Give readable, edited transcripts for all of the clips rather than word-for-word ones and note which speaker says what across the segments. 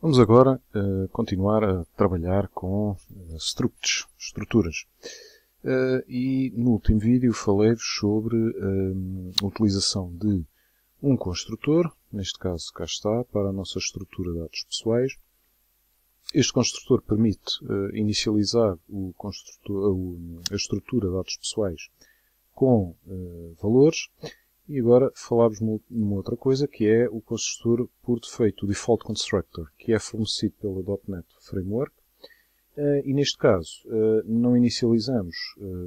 Speaker 1: Vamos agora continuar a trabalhar com structs, estruturas. E no último vídeo falei-vos sobre a utilização de um construtor, neste caso cá está, para a nossa estrutura de dados pessoais. Este construtor permite inicializar a estrutura de dados pessoais com valores. E agora falar-vos numa outra coisa, que é o construtor por defeito, o Default Constructor, que é fornecido pela .NET Framework. E neste caso, não inicializamos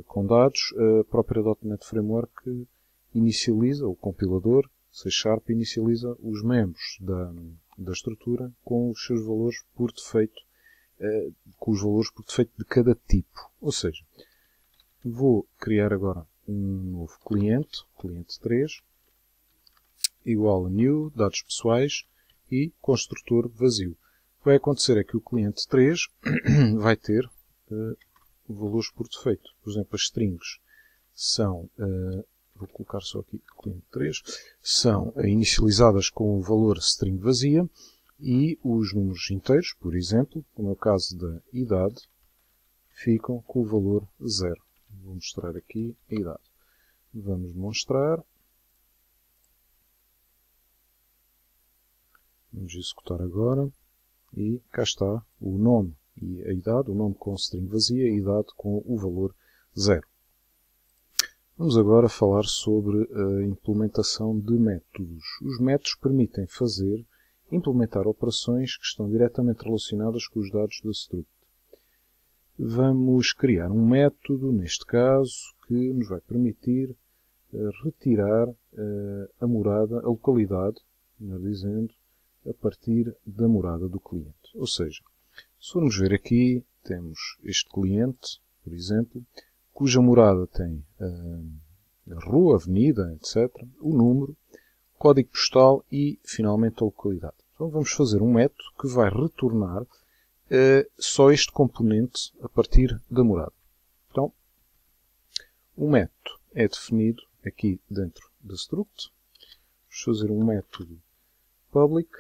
Speaker 1: com dados, a própria .NET Framework inicializa, o compilador, C# inicializa os membros da estrutura com os seus valores por defeito, de cada tipo. Ou seja, vou criar agora um novo cliente, cliente 3, igual a new, dados pessoais e construtor vazio. O que vai acontecer é que o cliente 3 vai ter valores por defeito. Por exemplo, as strings são, vou colocar só aqui cliente 3, são inicializadas com o valor string vazia e os números inteiros, por exemplo, como é o caso da idade, ficam com o valor 0. Vou mostrar aqui a idade. Vamos demonstrar. Vamos executar agora. E cá está o nome e a idade. O nome com string vazia e a idade com o valor 0. Vamos agora falar sobre a implementação de métodos. Os métodos permitem implementar operações que estão diretamente relacionadas com os dados da struct. Vamos criar um método, neste caso, que nos vai permitir retirar a morada, a localidade, melhor dizendo, a partir da morada do cliente. Ou seja, se formos ver aqui, temos este cliente, por exemplo, cuja morada tem a rua, a avenida, etc., o número, código postal e, finalmente, a localidade. Então vamos fazer um método que vai retornar só este componente a partir da morada. Então, o método é definido aqui dentro da struct. Vamos fazer um método public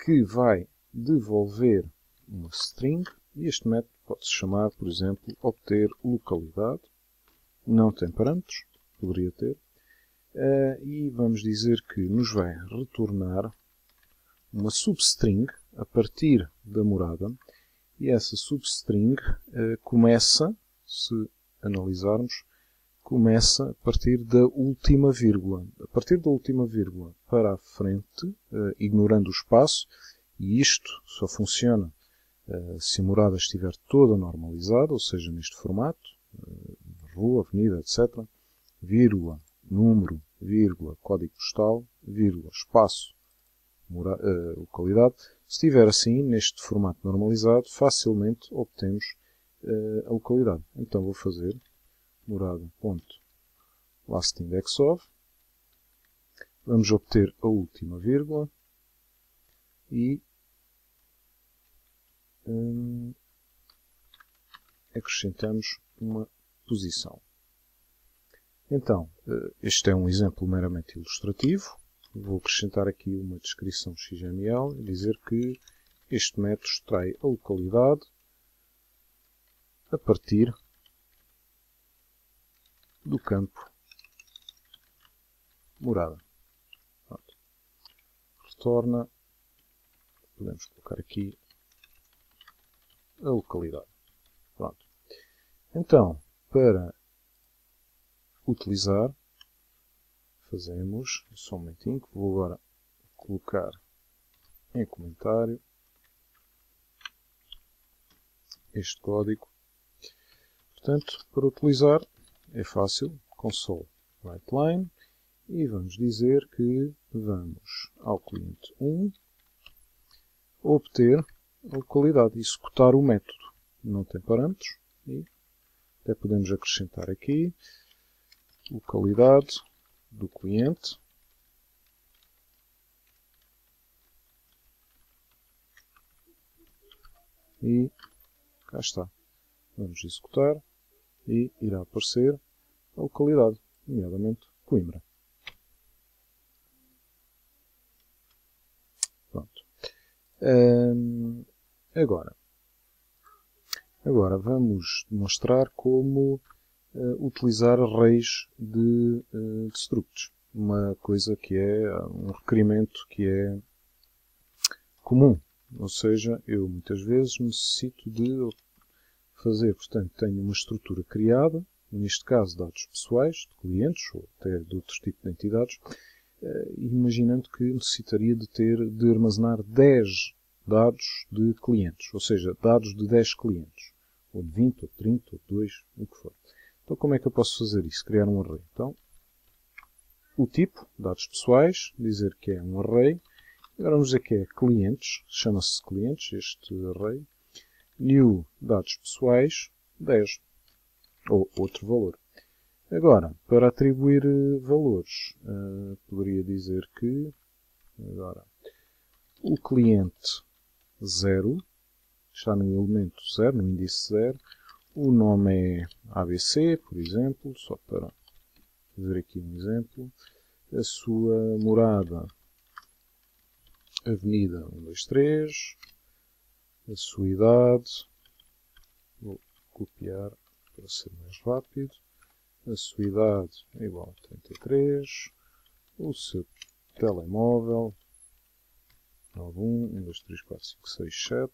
Speaker 1: que vai devolver uma string e este método pode-se chamar, por exemplo, obter localidade. Não tem parâmetros, poderia ter. E vamos dizer que nos vai retornar uma substring a partir da morada e essa substring começa, se analisarmos, começa a partir da última vírgula. A partir da última vírgula para a frente, ignorando o espaço, e isto só funciona se a morada estiver toda normalizada, ou seja, neste formato, rua, avenida, etc., vírgula, número, vírgula, código postal, vírgula, espaço, localidade. Se estiver assim, neste formato normalizado, facilmente obtemos a localidade. Então vou fazer morada.lastIndexOf. Vamos obter a última vírgula e acrescentamos uma posição. Então, este é um exemplo meramente ilustrativo. Vou acrescentar aqui uma descrição XML e dizer que este método extrai a localidade a partir do campo morada. Pronto. Retorna, podemos colocar aqui a localidade. Pronto. Então, para utilizar, fazemos, só um momentinho, que vou agora colocar em comentário este código. Portanto, para utilizar é fácil, console writeLine, e vamos dizer que vamos ao cliente 1 obter a localidade, executar o método. Não tem parâmetros e até podemos acrescentar aqui localidade do cliente e cá está. Vamos executar e irá aparecer a localidade, nomeadamente Coimbra. Agora vamos demonstrar como utilizar arrays de structs. Uma coisa que é um requerimento que é comum. Ou seja, eu muitas vezes necessito de fazer, portanto, tenho uma estrutura criada, neste caso dados pessoais, de clientes, ou até de outros tipos de entidades, imaginando que necessitaria de armazenar 10 dados de clientes, ou seja, dados de 10 clientes, ou de 20, ou de 30, ou de 2, o que for. Então, como é que eu posso fazer isso? Criar um array. Então, o tipo, dados pessoais, dizer que é um array. Agora vamos dizer que é clientes, chama-se clientes, este array. New, dados pessoais, 10, ou outro valor. Agora, para atribuir valores, poderia dizer que agora, o cliente 0 está no elemento 0, no índice 0. O nome é ABC, por exemplo, só para ver aqui um exemplo. A sua morada, Avenida 123. A sua idade, vou copiar para ser mais rápido. A sua idade é igual a 33. O seu telemóvel, 91, 1, 2, 3, 4, 5, 6, 7.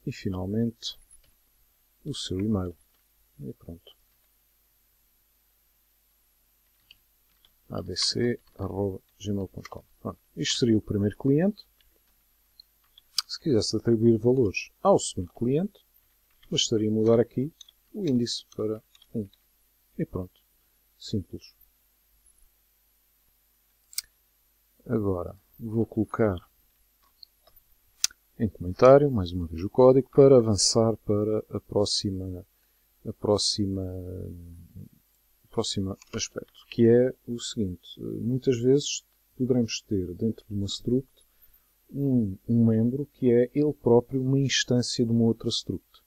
Speaker 1: E finalmente o seu e-mail. E pronto. abc@gmail.com. Isto seria o primeiro cliente. Se quisesse atribuir valores ao segundo cliente, bastaria mudar aqui o índice para 1. E pronto. Simples. Agora vou colocar em comentário, mais uma vez, o código para avançar para o próximo aspecto, que é o seguinte. Muitas vezes poderemos ter dentro de uma struct um membro que é ele próprio uma instância de uma outra struct.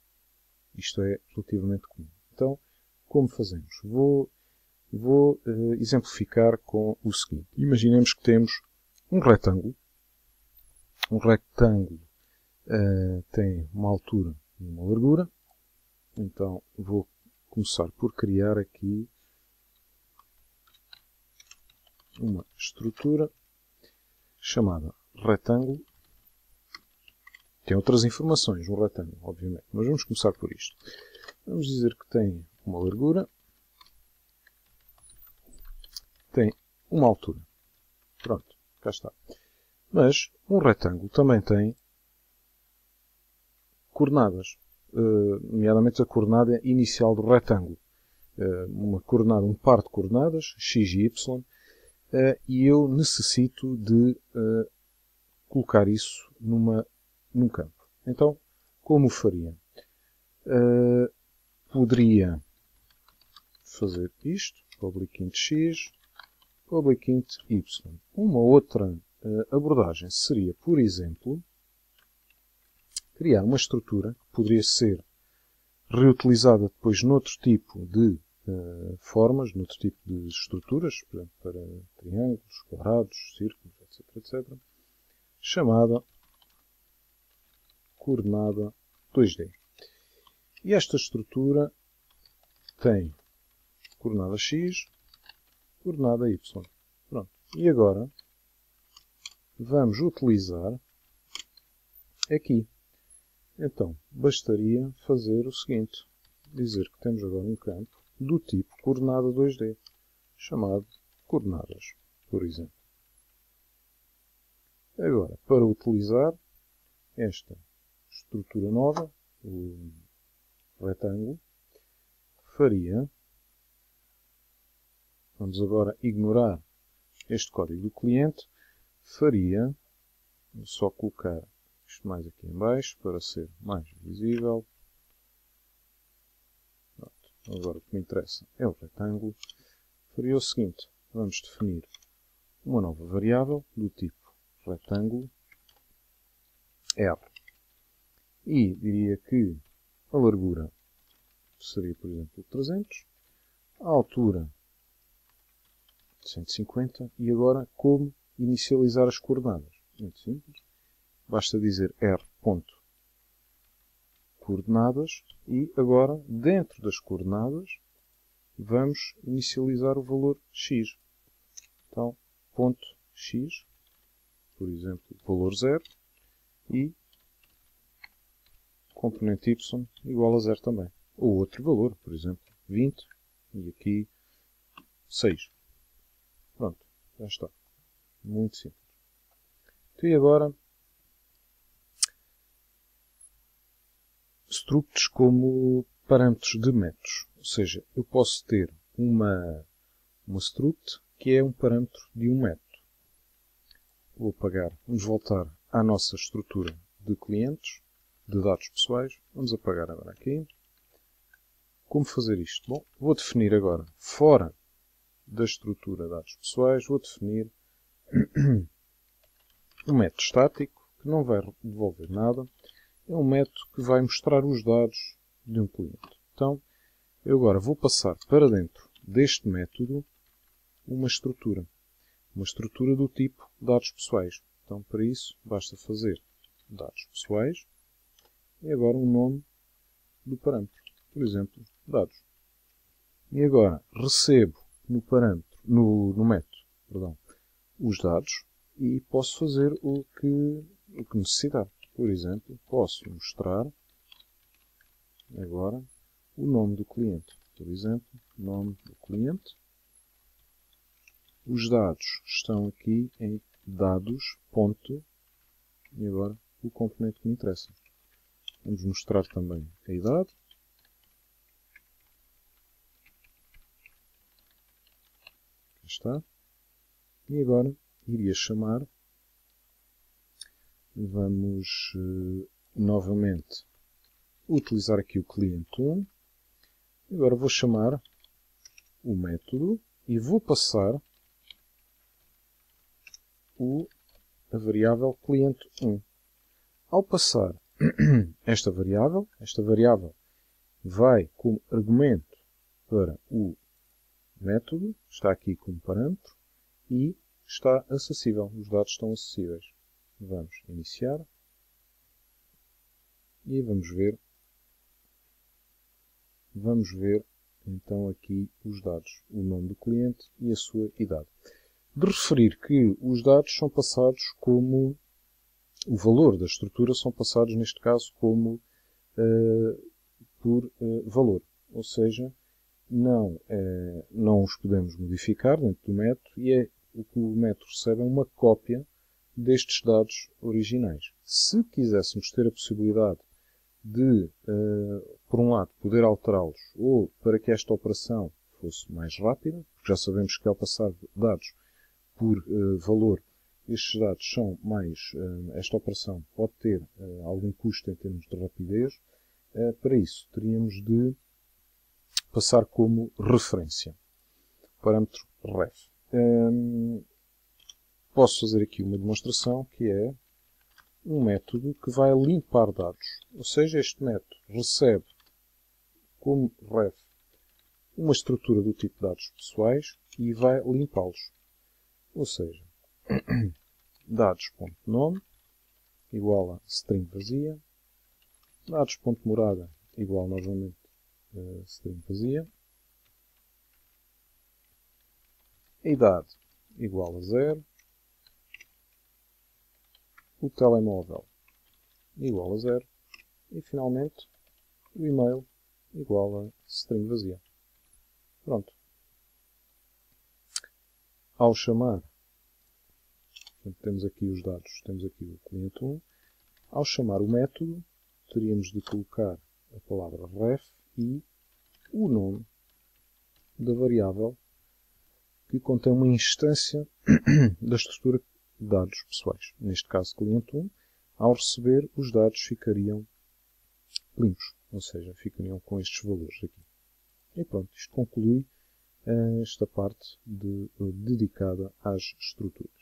Speaker 1: Isto é relativamente comum. Então, como fazemos? Vou exemplificar com o seguinte. Imaginemos que temos um retângulo. Um retângulo tem uma altura e uma largura. Então, vou começar por criar aqui uma estrutura chamada retângulo. Tem outras informações, um retângulo, obviamente, mas vamos começar por isto. Vamos dizer que tem uma largura, tem uma altura. Pronto, cá está. Mas um retângulo também tem coordenadas, nomeadamente a coordenada inicial do retângulo. Uma coordenada, um par de coordenadas, x e y, e eu necessito de colocar isso num campo. Então, como o faria? Poderia fazer isto, public int x, public int y. Uma outra abordagem seria, por exemplo, criar uma estrutura que poderia ser reutilizada depois noutro tipo de formas, noutro tipo de estruturas, por exemplo, para triângulos, quadrados, círculos, etc., chamada coordenada 2D. E esta estrutura tem coordenada x, coordenada y. Pronto. E agora vamos utilizar aqui. Então, bastaria fazer o seguinte. Dizer que temos agora um campo do tipo coordenada 2D, chamado coordenadas, por exemplo. Agora, para utilizar esta estrutura nova, o retângulo, vamos agora ignorar este código do cliente, vou só colocar isto mais aqui em baixo para ser mais visível. Pronto. Agora o que me interessa é o retângulo. Faria o seguinte, vamos definir uma nova variável do tipo retângulo R. E diria que a largura seria, por exemplo, 300, a altura 150 e agora como inicializar as coordenadas. Muito simples. basta dizer r.coordenadas e agora, dentro das coordenadas, vamos inicializar o valor x. Então, ponto x, por exemplo, valor 0 e componente y igual a 0 também. Ou outro valor, por exemplo, 20 e aqui 6. Pronto, já está. Muito simples. Então, e agora, structs como parâmetros de métodos. Ou seja, eu posso ter uma struct que é um parâmetro de um método. Vou apagar. Vamos voltar à nossa estrutura de clientes, de dados pessoais. Vamos apagar agora aqui. Como fazer isto? Bom, vou definir agora, fora da estrutura de dados pessoais, vou definir um método estático que não vai devolver nada. É um método que vai mostrar os dados de um cliente. Então, eu agora vou passar para dentro deste método uma estrutura. Uma estrutura do tipo dados pessoais. Então, para isso, basta fazer dados pessoais e agora o nome do parâmetro. Por exemplo, dados. E agora recebo no parâmetro, no método, perdão, os dados e posso fazer o que necessitar. Por exemplo, posso mostrar agora o nome do cliente. Por exemplo, nome do cliente. Os dados estão aqui em dados, ponto, e agora o componente que me interessa. Vamos mostrar também a idade. Aqui está. E agora iria chamar, vamos novamente utilizar aqui o cliente 1. Agora vou chamar o método e vou passar a variável cliente 1. Ao passar esta variável vai como argumento para o método, está aqui como parâmetro e está acessível. Os dados estão acessíveis. Vamos iniciar e vamos ver então aqui os dados, o nome do cliente e a sua idade. De referir que os dados são passados como, o valor da estrutura são passados neste caso como por valor, ou seja, não os podemos modificar dentro do método e o que o método recebe é uma cópia destes dados originais. Se quiséssemos ter a possibilidade de, por um lado, poder alterá-los ou para que esta operação fosse mais rápida, porque já sabemos que ao passar dados por valor, estes dados são mais, esta operação pode ter algum custo em termos de rapidez, para isso teríamos de passar como referência, parâmetro ref. Posso fazer aqui uma demonstração que é um método que vai limpar dados. Ou seja, este método recebe como ref uma estrutura do tipo dados pessoais e vai limpá-los. Ou seja, dados.nome igual a string vazia, dados.morada igual novamente a string vazia, a idade igual a 0, o telemóvel igual a 0 e finalmente o e-mail igual a string vazia. Pronto. Ao chamar, portanto, temos aqui os dados, temos aqui o cliente 1. Ao chamar o método, teríamos de colocar a palavra ref e o nome da variável que contém uma instância da estrutura de dados pessoais. Neste caso, cliente 1, ao receber, os dados ficariam limpos, ou seja, ficariam com estes valores aqui. E pronto, isto conclui esta parte dedicada às estruturas.